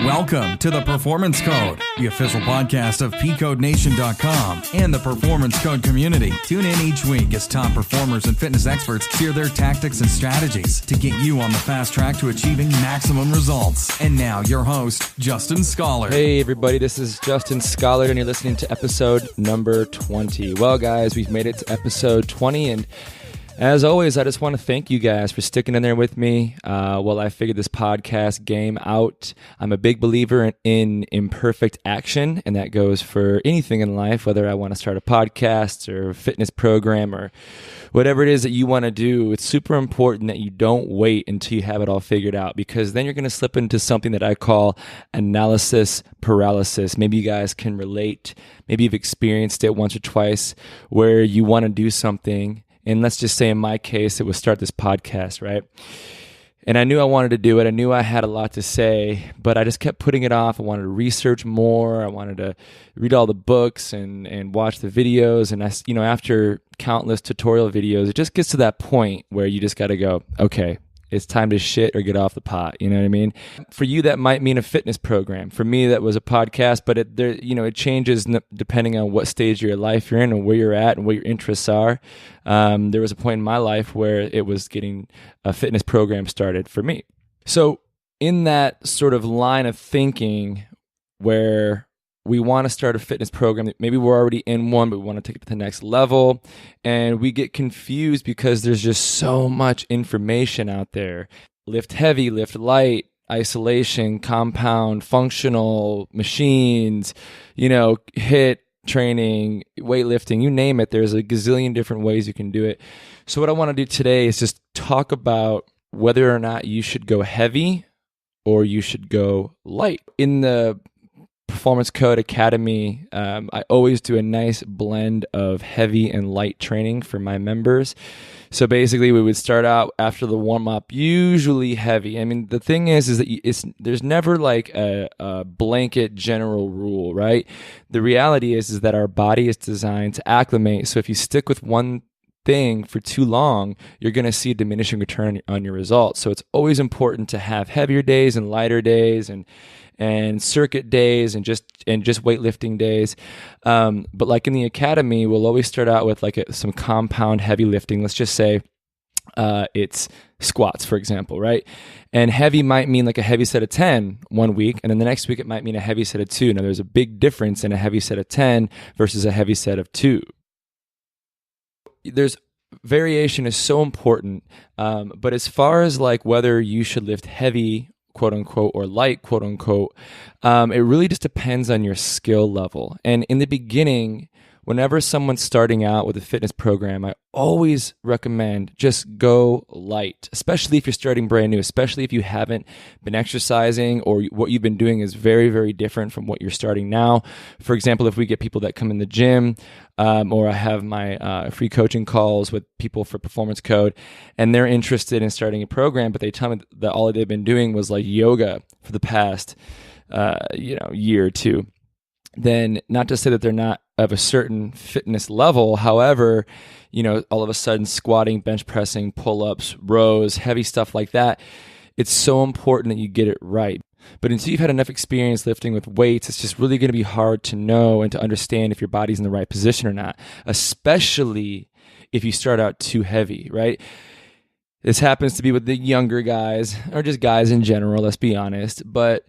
Welcome to The Performance Code, the official podcast of PCodeNation.com and the Performance Code community. Tune in each week as top performers and fitness experts share their tactics and strategies to get you on the fast track to achieving maximum results. And now, your host, Justin Schollard. Hey, everybody, this is Justin Schollard, and you're listening to episode number 20. Well, guys, we've made it to episode 20, and as always, I just want to thank you guys for sticking in there with me while I figured this podcast game out. I'm a big believer in imperfect action, and that goes for anything in life, whether I want to start a podcast or a fitness program or whatever it is that you want to do. It's super important that you don't wait until you have it all figured out, because then you're going to slip into something that I call analysis paralysis. Maybe you guys can relate. Maybe you've experienced it once or twice where you want to do something. And let's just say in my case, it was start this podcast, right? And I knew I wanted to do it. I knew I had a lot to say, but I just kept putting it off. I wanted to research more. I wanted to read all the books and watch the videos. And after countless tutorial videos, it just gets to that point where you just got to go, okay, it's time to shit or get off the pot. You know what I mean? For you, that might mean a fitness program. For me, that was a podcast, but it changes depending on what stage of your life you're in and where you're at and what your interests are. There was a point in my life where it was getting a fitness program started for me. So in that sort of line of thinking where we want to start a fitness program, maybe we're already in one, but we want to take it to the next level, and we get confused because there's just so much information out there. Lift heavy, lift light, isolation, compound, functional, machines, HIIT training, weightlifting, you name it. There's a gazillion different ways you can do it. So what I want to do today is just talk about whether or not you should go heavy or you should go light. In the Performance Code Academy, I always do a nice blend of heavy and light training for my members. So basically, we would start out after the warm-up, usually heavy. I mean, the thing is that there's never like a blanket general rule, right? The reality is that our body is designed to acclimate. So if you stick with one thing for too long, you're going to see a diminishing return on your results. So it's always important to have heavier days and lighter days and circuit days and just weightlifting days. But like in the academy, we'll always start out with some compound heavy lifting. Let's just say it's squats, for example, right? And heavy might mean like a heavy set of 10 one week, and then the next week it might mean a heavy set of 2. Now there's a big difference in a heavy set of 10 versus a heavy set of 2. There's variation is so important, but as far as like whether you should lift heavy, quote unquote, or light, quote unquote, it really just depends on your skill level. And in the beginning, whenever someone's starting out with a fitness program, I always recommend just go light, especially if you're starting brand new, especially if you haven't been exercising or what you've been doing is very, very different from what you're starting now. For example, if we get people that come in the gym, or I have my free coaching calls with people for Performance Code, and they're interested in starting a program, but they tell me that all they've been doing was like yoga for the past year or two. Then not to say that they're not of a certain fitness level, however, all of a sudden squatting, bench pressing, pull-ups, rows, heavy stuff like that, it's so important that you get it right. But until you've had enough experience lifting with weights, it's just really going to be hard to know and to understand if your body's in the right position or not, especially if you start out too heavy, right? This happens to be with the younger guys, or just guys in general, let's be honest, but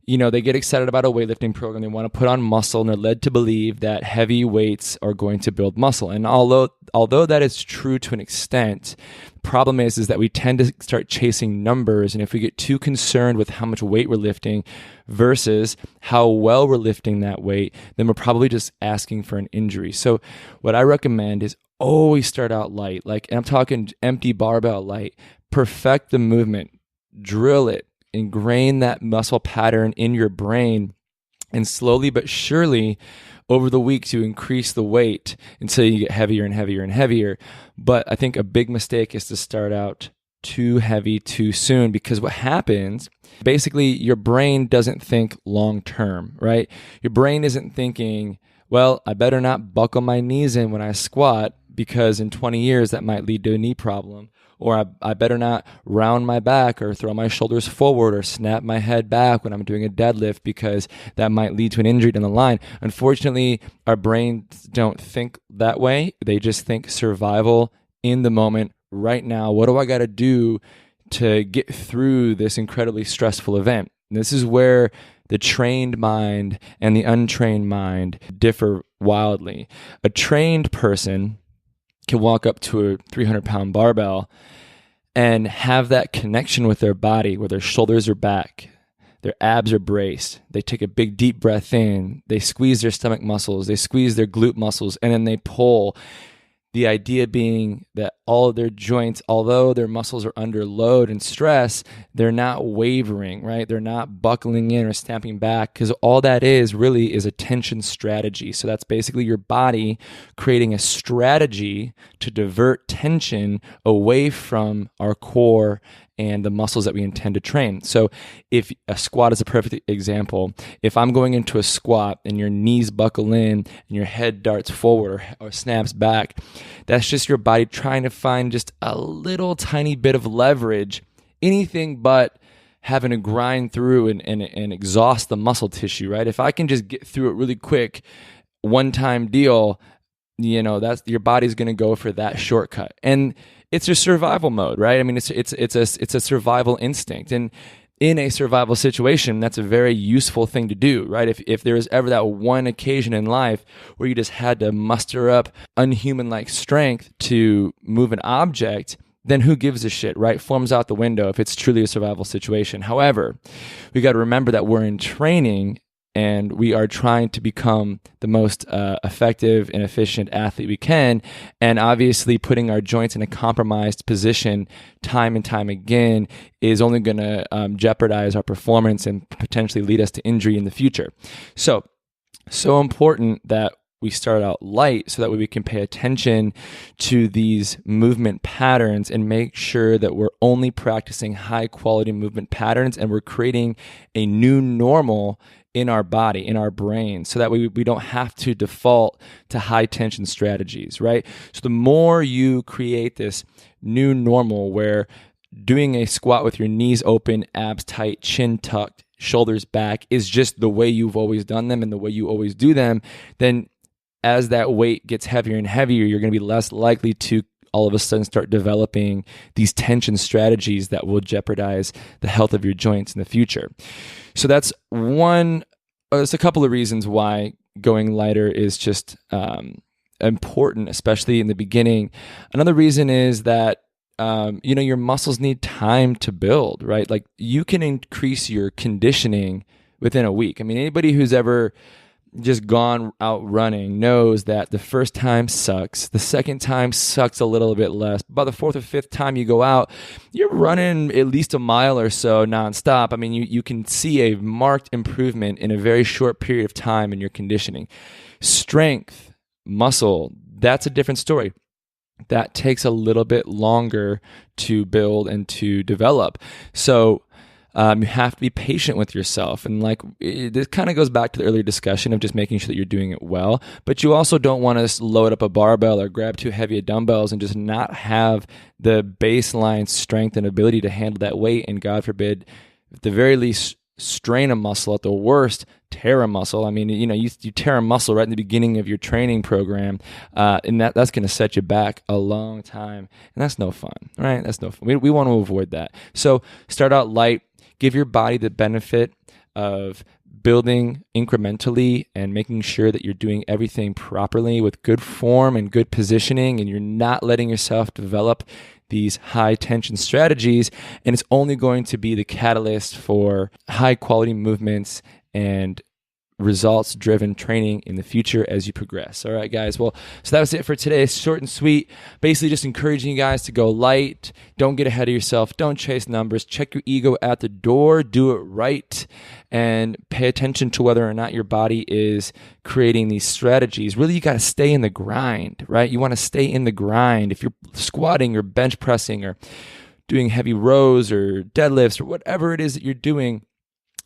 they get excited about a weightlifting program. They want to put on muscle, and they're led to believe that heavy weights are going to build muscle. And although that is true to an extent, the problem is that we tend to start chasing numbers. And if we get too concerned with how much weight we're lifting versus how well we're lifting that weight, then we're probably just asking for an injury. So what I recommend is always start out light. And I'm talking empty barbell light. Perfect the movement. Drill it. Ingrain that muscle pattern in your brain, and slowly but surely over the weeks you increase the weight until you get heavier and heavier and heavier. But I think a big mistake is to start out too heavy too soon, because what happens, basically your brain doesn't think long term, right? Your brain isn't thinking, Well, I better not buckle my knees in when I squat because in 20 years that might lead to a knee problem. Or I better not round my back or throw my shoulders forward or snap my head back when I'm doing a deadlift because that might lead to an injury down the line. Unfortunately, our brains don't think that way. They just think survival in the moment, right now. What do I got to do to get through this incredibly stressful event? And this is where the trained mind and the untrained mind differ wildly. A trained person can walk up to a 300-pound barbell and have that connection with their body where their shoulders are back, their abs are braced, they take a big deep breath in, they squeeze their stomach muscles, they squeeze their glute muscles, and then they pull. The idea being that all of their joints, although their muscles are under load and stress, they're not wavering, right? They're not buckling in or snapping back, because all that is really is a tension strategy. So that's basically your body creating a strategy to divert tension away from our core and the muscles that we intend to train. So if a squat is a perfect example, if I'm going into a squat and your knees buckle in and your head darts forward or snaps back, that's just your body trying to find just a little tiny bit of leverage, anything but having to grind through and exhaust the muscle tissue, right? If I can just get through it really quick, one-time deal, that's your body's going to go for that shortcut. And it's your survival mode, right? I mean, it's a survival instinct. And in a survival situation, that's a very useful thing to do, right? If there was ever that one occasion in life where you just had to muster up unhuman-like strength to move an object, then who gives a shit, right? Forms out the window if it's truly a survival situation. However, we got to remember that we're in training and we are trying to become the most effective and efficient athlete we can. And obviously putting our joints in a compromised position time and time again is only going to jeopardize our performance and potentially lead us to injury in the future. So important that we start out light so that way we can pay attention to these movement patterns and make sure that we're only practicing high quality movement patterns and we're creating a new normal in our body, in our brain, so that we don't have to default to high tension strategies, right? So the more you create this new normal where doing a squat with your knees open, abs tight, chin tucked, shoulders back is just the way you've always done them and the way you always do them, then as that weight gets heavier and heavier, you're going to be less likely to all of a sudden start developing these tension strategies that will jeopardize the health of your joints in the future. So that's there's a couple of reasons why going lighter is just important, especially in the beginning. Another reason is that your muscles need time to build, right? Like you can increase your conditioning within a week. I mean, anybody who's ever just gone out running knows that the first time sucks. The second time sucks a little bit less. By the fourth or fifth time you go out, you're running at least a mile or so nonstop. I mean, you can see a marked improvement in a very short period of time in your conditioning. Strength, muscle, that's a different story. That takes a little bit longer to build and to develop. So you have to be patient with yourself. And this kind of goes back to the earlier discussion of just making sure that you're doing it well. But you also don't want to load up a barbell or grab too heavy dumbbells and just not have the baseline strength and ability to handle that weight. And God forbid, at the very least, strain a muscle, at the worst, tear a muscle. I mean, you tear a muscle right in the beginning of your training program, and that's going to set you back a long time. And that's no fun, right? That's no fun. We want to avoid that. So start out light. Give your body the benefit of building incrementally and making sure that you're doing everything properly with good form and good positioning, and you're not letting yourself develop these high tension strategies. And it's only going to be the catalyst for high quality movements and results-driven training in the future as you progress. All right, guys. Well, so that was it for today. It's short and sweet. Basically just encouraging you guys to go light. Don't get ahead of yourself. Don't chase numbers. Check your ego at the door. Do it right. And pay attention to whether or not your body is creating these strategies. Really, you got to stay in the grind, right? You want to stay in the grind. If you're squatting or bench pressing or doing heavy rows or deadlifts or whatever it is that you're doing,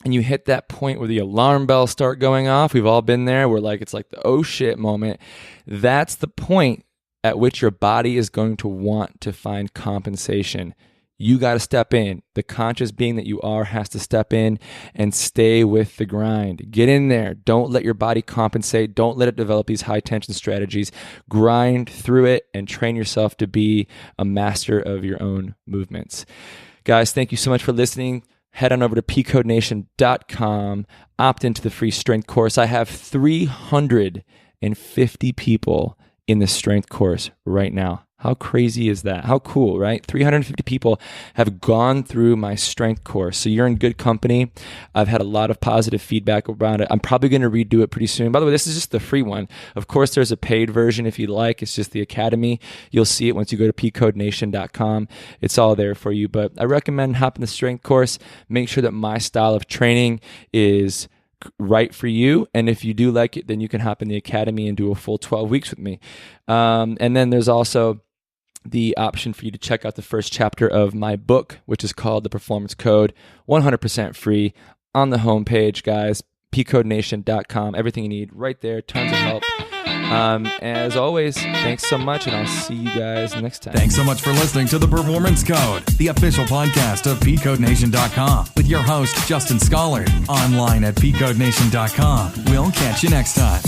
and you hit that point where the alarm bells start going off. We've all been there. We're like, it's like the oh shit moment. That's the point at which your body is going to want to find compensation. You got to step in. The conscious being that you are has to step in and stay with the grind. Get in there. Don't let your body compensate. Don't let it develop these high tension strategies. Grind through it and train yourself to be a master of your own movements. Guys, thank you so much for listening. Head on over to pcodenation.com. Opt into the free strength course. I have 350 people in the strength course right now. How crazy is that? How cool, right? 350 people have gone through my strength course. So you're in good company. I've had a lot of positive feedback around it. I'm probably going to redo it pretty soon. By the way, this is just the free one. Of course, there's a paid version if you'd like. It's just the Academy. You'll see it once you go to pcodenation.com. It's all there for you. But I recommend hopping the strength course. Make sure that my style of training is right for you, and if you do like it, then you can hop in the Academy and do a full 12 weeks with me. And then there's also the option for you to check out the first chapter of my book, which is called The Performance Code, 100% free on the homepage, guys, pcodenation.com. Everything you need right there, tons of help. As always, thanks so much, and I'll see you guys next time. Thanks so much for listening to The Performance Code, the official podcast of pcodenation.com, with your host, Justin Schollard, online at pcodenation.com. We'll catch you next time.